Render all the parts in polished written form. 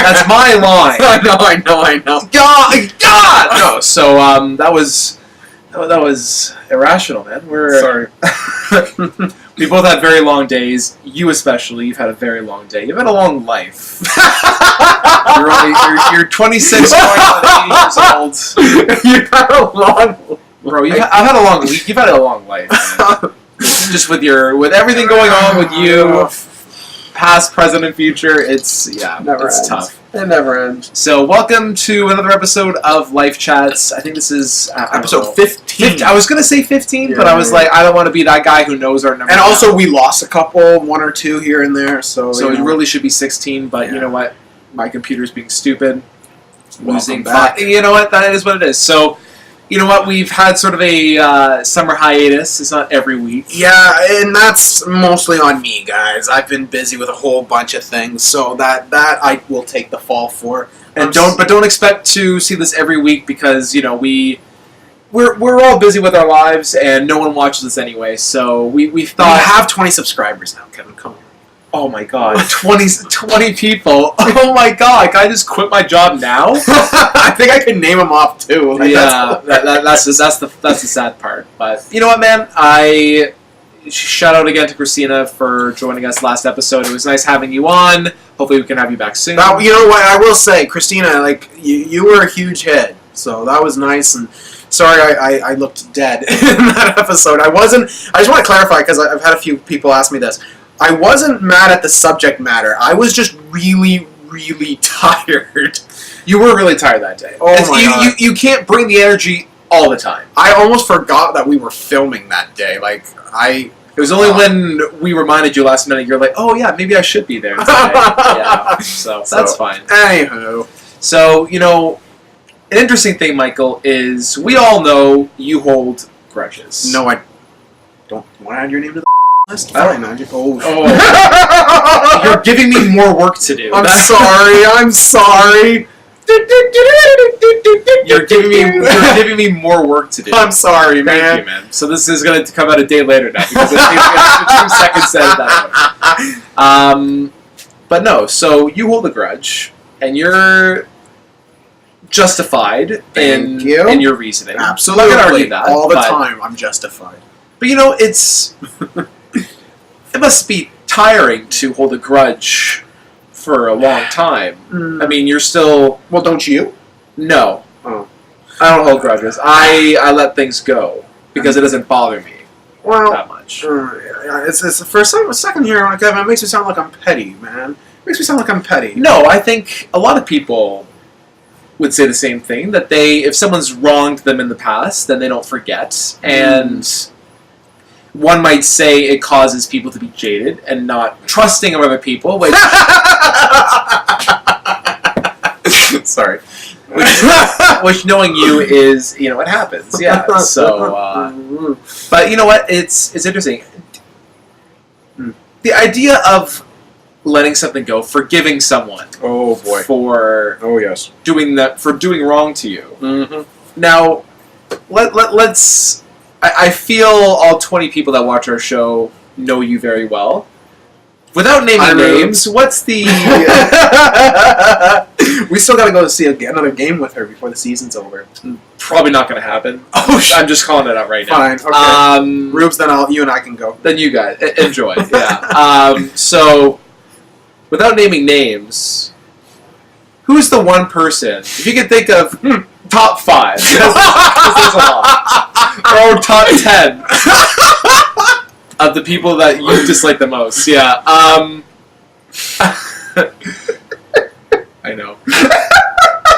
That's my line. I know. God! No, so that was irrational, man. Sorry. We both had very long days. You especially, you've had a very long day. You've had a long life. you're 26, going on 80 years old. You've had a long... Bro, I've had a long week. You've had a long life, man. Just with everything going on with you, past, present, and future, it's tough. It never ends. So, welcome to another episode of Life Chats. I think this is episode 15. I was going to say 15, but I was like, I don't want to be that guy who knows our number. And also, we lost a couple, one or two here and there, so it really should be 16, but you know what? My computer's being stupid. Losing back. You know what? That is what it is. So, you know what? We've had sort of a summer hiatus. It's not every week. Yeah, and that's mostly on me, guys. I've been busy with a whole bunch of things, so that I will take the fall for. And don't expect to see this every week because we're all busy with our lives and no one watches us anyway. So we thought we have 20 subscribers now, Kevin. Come on. Oh my god, 20 people. Oh my god, can I just quit my job now? I think I can name them off too. Like, yeah, that's the sad part. But you know what, man? I shout out again to Christina for joining us last episode. It was nice having you on. Hopefully we can have you back soon. Now, you know what? I will say, Christina, like you were a huge hit, so that was nice. And sorry, I looked dead in that episode. I wasn't. I just want to clarify because I've had a few people ask me this. I wasn't mad at the subject matter. I was just really, really tired. You were really tired that day. Oh my god. You can't bring the energy all the time. I almost forgot that we were filming that day. It was only when we reminded you last minute, you're like, oh yeah, maybe I should be there today. Yeah, so that's fine. Anywho. So, an interesting thing, Michael, is we all know you hold grudges. No, I don't want to add your name to the list. Fine. Oh. You're giving me more work to do. I'm sorry. You're giving me more work to do. I'm sorry, man. Thank you, man. So this is going to come out a day later now because it's 2 seconds said that. But no, so you hold a grudge, and you're justified in your reasoning. Absolutely. I'm not going to argue that. All the time, I'm justified. But it must be tiring to hold a grudge for a long time. I mean, you're still... Well, don't you? No. Oh. I don't hold grudges. I let things go because it doesn't bother me that much. It's for a second here, Kevin, it makes me sound like I'm petty, man. It makes me sound like I'm petty. No, I think a lot of people would say the same thing, that if someone's wronged them in the past, then they don't forget. And one might say it causes people to be jaded and not trusting of other people, which... Sorry. Which knowing you is, it happens. Yeah. So, but you know what? It's interesting. The idea of letting something go, forgiving someone. Oh boy. For doing wrong to you. Mm-hmm. Now, let's. I feel all 20 people that watch our show know you very well. Without naming names, what's the... We still gotta go see another game with her before the season's over. Probably not gonna happen. I'm just calling it out right now. Fine, okay. Rubes, then you and I can go. Then you guys, enjoy, yeah. So, without naming names, who's the one person, if you can think of top 5, because there's a lot, or top 10 of the people that you dislike the most, yeah. I know.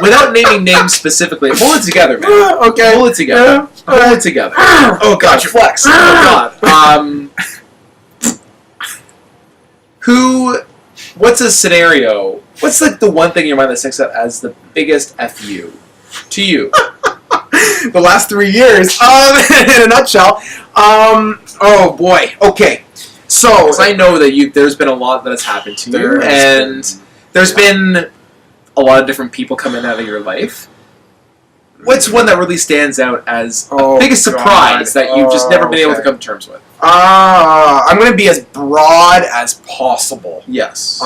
Without naming names specifically, hold it together, man. Okay. Hold it together. Hold it together. Oh god, you flex. Oh god. What's a scenario? What's like the one thing in your mind that sticks out as the biggest FU to you? The last 3 years. In a nutshell. Oh boy. Okay. So I know that there's been a lot that has happened to you, and there's been a lot of different people coming out of your life. What's one that really stands out as the biggest surprise that you've just never been able to come to terms with? I'm going to be as broad as possible. Yes.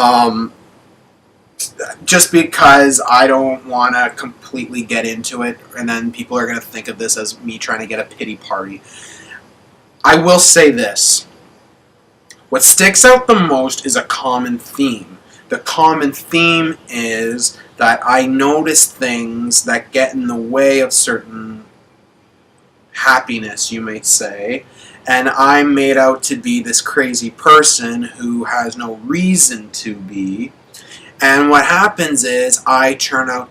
just because I don't want to completely get into it, and then people are going to think of this as me trying to get a pity party. I will say this. What sticks out the most is a common theme. The common theme is that I notice things that get in the way of certain happiness, you may say, and I'm made out to be this crazy person who has no reason to be. And what happens is I'm made out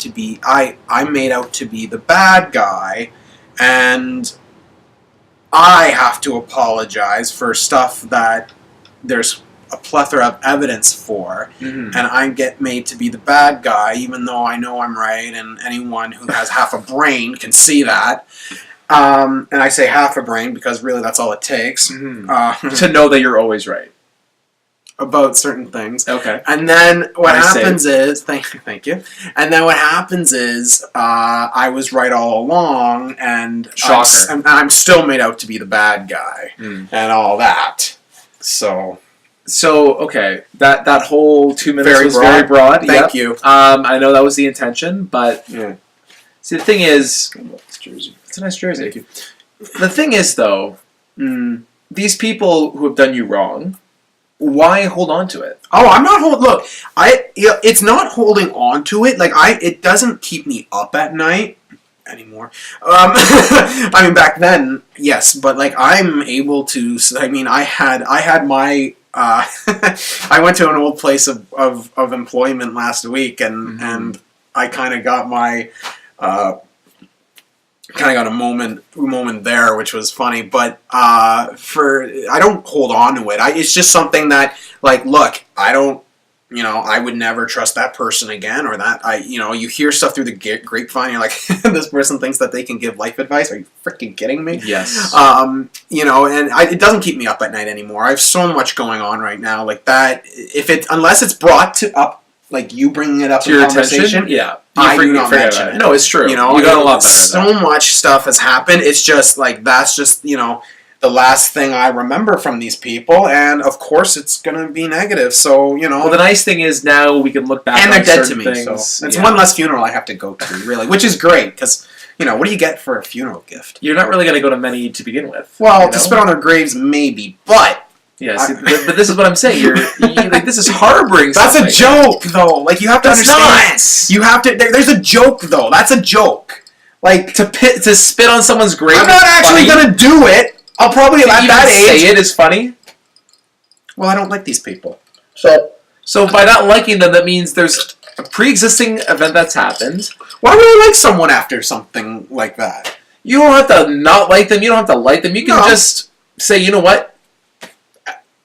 to be the bad guy, and I have to apologize for stuff that there's a plethora of evidence for, and I get made to be the bad guy, even though I know I'm right, and anyone who has half a brain can see that. And I say half a brain because really that's all it takes. To know that you're always right. About certain things. Okay. And then what happens is, thank you. And then what happens is, I was right all along, and I'm still made out to be the bad guy, and all that. So okay, that whole 2 minutes was very broad. Thank you. I know that was the intention, but see, the thing is, it's a nice jersey. Thank you. The thing is, though, these people who have done you wrong, why hold on to it? Oh, I'm not holding. Look, it's not holding on to it. Like it doesn't keep me up at night anymore. I mean, back then, yes, but like I'm able to. I mean, I had my. I went to an old place of employment last week, and I kind of got my. Kind of got a moment there, which was funny, but I don't hold on to it. It's just something that, like, look, I don't, I would never trust that person again, or that you hear stuff through the grapevine. You're like, this person thinks that they can give life advice. Are you freaking kidding me? Yes. And it doesn't keep me up at night anymore. I have so much going on right now, like that. Unless it's brought up. Like you bringing it up to in your conversation, yeah. I do not mention it. No, it's true. You got a lot better. So much stuff has happened. It's just like that's just the last thing I remember from these people, and of course it's gonna be negative. So Well, the nice thing is now we can look back. And they're dead to me. Things. So it's one less funeral I have to go to, really, which is great because what do you get for a funeral gift? You're not really gonna go to many to begin with. Well, to spit on their graves, maybe, but. Yes, but this is what I'm saying. Like this is harboring. That's a joke, though. Like you have to understand. Not. You have to. There's a joke, though. That's a joke. Like to spit on someone's grave. I'm not actually gonna do it. I'll probably at that age say it is funny. Well, I don't like these people. So by not liking them, that means there's a pre-existing event that's happened. Why would I like someone after something like that? You don't have to not like them. You don't have to like them. You can just say, you know what.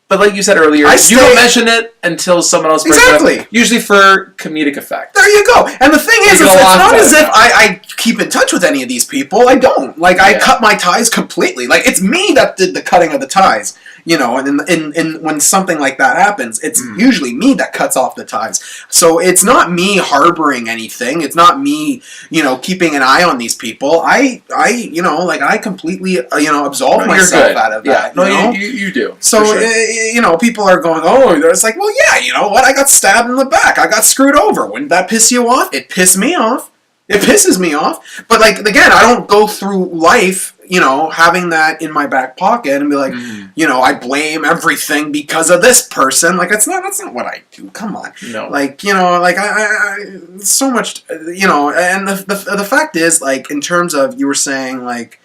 But like you said earlier, you don't mention it until someone else brings it up. Usually for comedic effect. There you go. And the thing is, it's not as if I keep in touch with any of these people. I don't. Like, I cut my ties completely. Like, it's me that did the cutting of the ties. And when something like that happens, it's usually me that cuts off the ties. So it's not me harboring anything. It's not me, keeping an eye on these people. I completely, absolve myself out of that. No, you do. So, people are going, it's like, well, yeah, you know what? I got stabbed in the back. I got screwed over. Wouldn't that piss you off? It pissed me off. It pisses me off. But, like, again, I don't go through life, having that in my back pocket and be like, I blame everything because of this person. Like, that's not what I do. Come on. No. Like, I so much, and the fact is, like, in terms of, you were saying, like,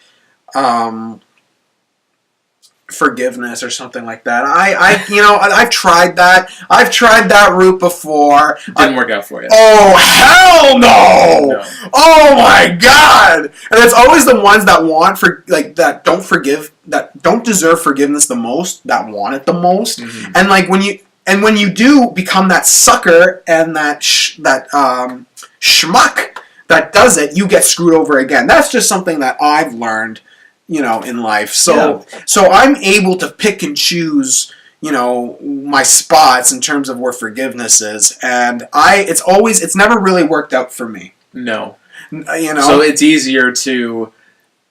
forgiveness or something like that. I've tried that. I've tried that route before. Didn't work out for you. Oh, hell no! Oh my god! And it's always the ones that that don't forgive, that don't deserve forgiveness the most, that want it the most. And like when you do become that sucker and that schmuck that does it, you get screwed over again. That's just something that I've learned, in life. So I'm able to pick and choose, my spots in terms of where forgiveness is. And it's never really worked out for me. No. So it's easier to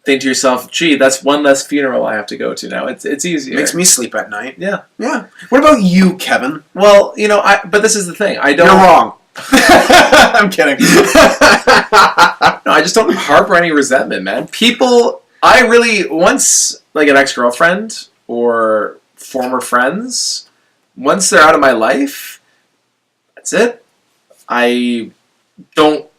think to yourself, gee, that's one less funeral I have to go to now. It's easier. Makes me sleep at night. Yeah. Yeah. What about you, Kevin? Well, but this is the thing. You're wrong. I'm kidding. No, I just don't harbor any resentment, man. People, I really, once, like an ex-girlfriend or former friends, once they're out of my life, that's it. I don't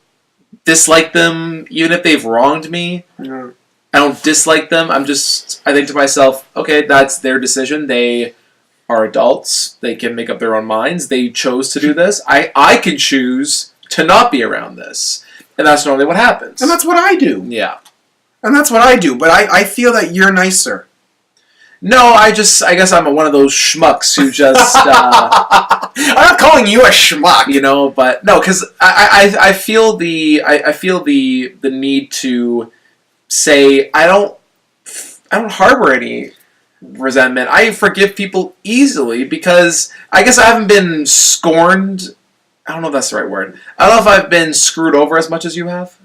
dislike them, even if they've wronged me. Yeah. I don't dislike them. I think to myself, okay, that's their decision. They are adults. They can make up their own minds. They chose to do this. I can choose to not be around this. And that's normally what happens. And that's what I do. Yeah. And that's what I do. But I feel that you're nicer. No, I guess I'm one of those schmucks who just... I'm not calling you a schmuck. You know, but... No, because I feel the need to say, I don't harbor any resentment. I forgive people easily because I guess I haven't been scorned. I don't know if that's the right word. I don't know if I've been screwed over as much as you have.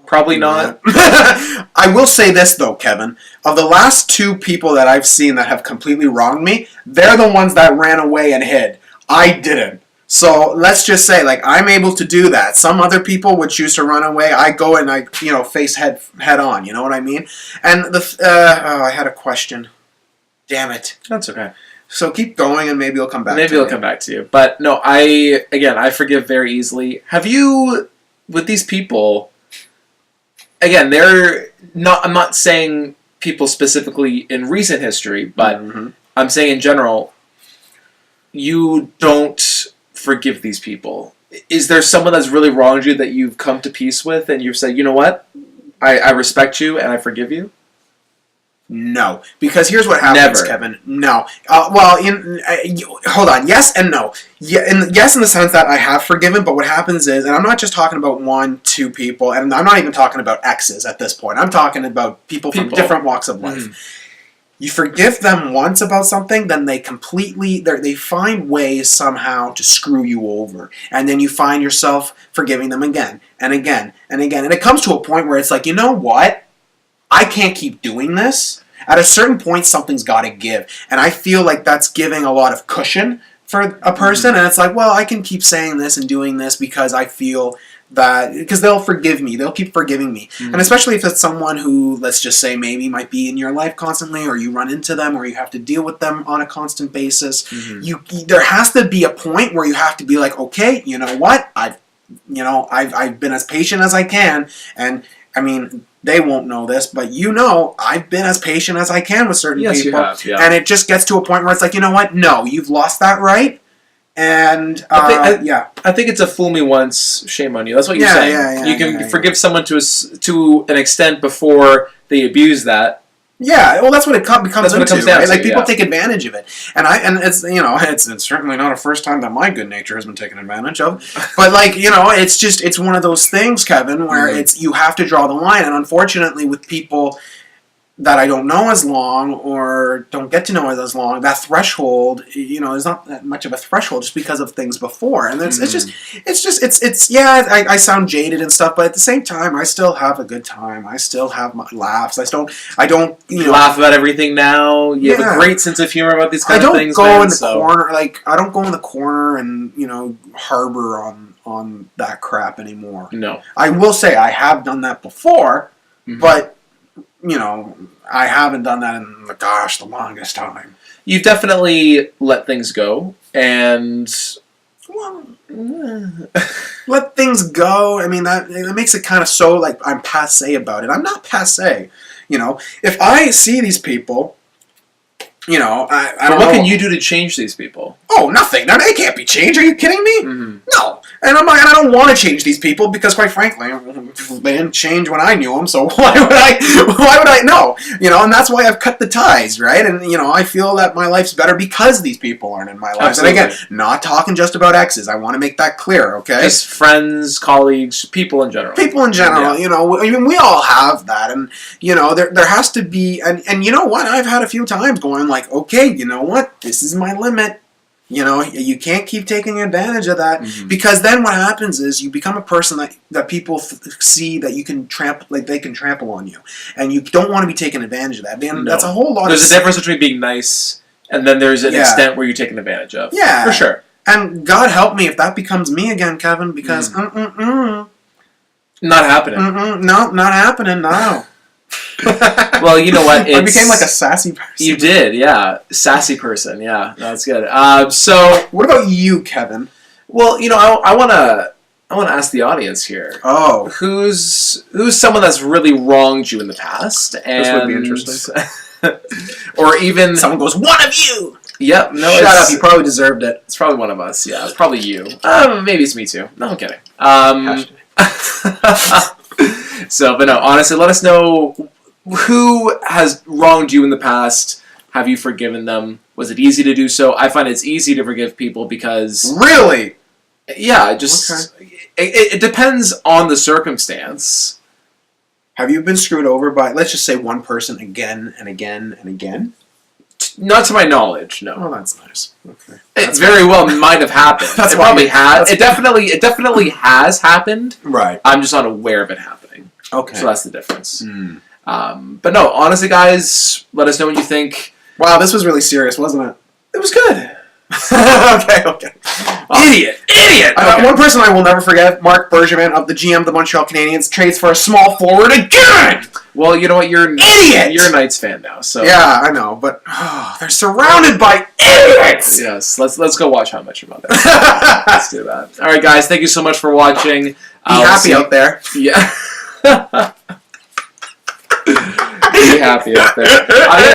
Probably not. I will say this, though, Kevin. Of the last 2 people that I've seen that have completely wronged me, they're the ones that ran away and hid. I didn't. So let's just say, like, I'm able to do that. Some other people would choose to run away. I go and I, face head on. You know what I mean? And I had a question. Damn it. That's okay. So keep going, and maybe it'll come back. Maybe it'll come back to you. But no, I forgive very easily. Have you, with these people? Again, I'm not saying people specifically in recent history, but I'm saying in general, you don't forgive these people. Is there someone that's really wronged you that you've come to peace with and you've said, you know what, I respect you and I forgive you? No, because here's what happens, Never. Kevin. No. Hold on. Yes and no. Yes, in the sense that I have forgiven, but what happens is, and I'm not just talking about 1, 2 people, and I'm not even talking about exes at this point. I'm talking about people from different walks of life. You forgive them once about something, then they find ways somehow to screw you over. And then you find yourself forgiving them again and again and again. And it comes to a point where it's like, you know what? I can't keep doing this. At a certain point, something's got to give. And I feel like that's giving a lot of cushion for a person. And it's like, well, I can keep saying this and doing this because I feel that... Because they'll forgive me. They'll keep forgiving me. And especially if it's someone who, let's just say, maybe might be in your life constantly, or you run into them, or you have to deal with them on a constant basis. There has to be a point where you have to be like, okay, you know what? I've been as patient as I can. And, I mean... They won't know this, but I've been as patient as I can with certain people. You have, yeah. And it just gets to a point where it's like, you know what? No, you've lost that right. And, I think it's a fool me once, shame on you. That's what you're saying. You can forgive someone to an extent before they abuse that. Yeah, well, that's what it becomes down right? to, Like, people take advantage of it. And it's, it's certainly not a first time that my good nature has been taken advantage of. But, like, it's one of those things, Kevin, where you have to draw the line. And unfortunately, with people that I don't know as long or don't get to know as long, that threshold, there's not that much of a threshold just because of things before. And I sound jaded and stuff, but at the same time, I still have a good time. I still have my laughs. I don't laugh about everything now. You have a great sense of humor about these kind of things. I don't go in the corner and, harbor on that crap anymore. No. I will say I have done that before, but I haven't done that in, the longest time. You've definitely let things go, and... Well, let things go. I mean, that makes it kind of so, like, I'm passé about it. I'm not passé. If I see these people, I don't know. What can you do to change these people? Oh, nothing. Now, they can't be changed. Are you kidding me? No. And I don't want to change these people because, quite frankly, they didn't change when I knew them. So why would I know? And that's why I've cut the ties, right? And I feel that my life's better because these people aren't in my life. Absolutely. And again, not talking just about exes. I want to make that clear, okay? Just friends, colleagues, people in general. People in general, I mean, we all have that, and there has to be, and you know what? I've had a few times going like, okay, you know what? This is my limit. You can't keep taking advantage of that because then what happens is you become a person that people see that you can they can trample on you, and you don't want to be taking advantage of that. Man, that's a whole lot. There's a difference between being nice and then there's an extent where you're taken advantage of. Yeah, for sure. And God help me if that becomes me again, Kevin, because Not happening. no, not happening. No. Well, you know what? I became like a sassy person. You did, yeah. Sassy person, yeah. That's good. So, what about you, Kevin? well, you know, I wanna ask the audience here. Oh, Who's someone that's really wronged you in the past? And, this would be interesting. or even Someone goes, one of you. Yep. No. Shut up. You probably deserved it. It's probably one of us. Yeah. It's probably you. Maybe it's me too. No, I'm kidding. So, but no. Honestly, let us know who has wronged you in the past. Have you forgiven them? Was it easy to do so? I find it's easy to forgive people because Really? yeah, just it depends on the circumstance. Have you been screwed over by, let's just say, one person again and again and again? Not to my knowledge, no. Oh, that's nice. Okay. It very well might have happened. That's it why probably you- has. It definitely has happened. Right. I'm just not aware of it happening. Okay. So that's the difference. But no, honestly, guys, let us know what you think. Wow, this was really serious, wasn't it? It was good. Okay. Idiot! Okay. One person I will never forget, Mark Bergevin of the GM of the Montreal Canadiens, trades for a small forward again! Well, you know what? You're Idiot! You're a Knights fan now, so Yeah, I know, but they're surrounded by idiots! yes. Let's go watch How I Met Your Mother. Let's do that. All right, guys. Thank you so much for watching. Be happy out there. Yeah. Be happy out there.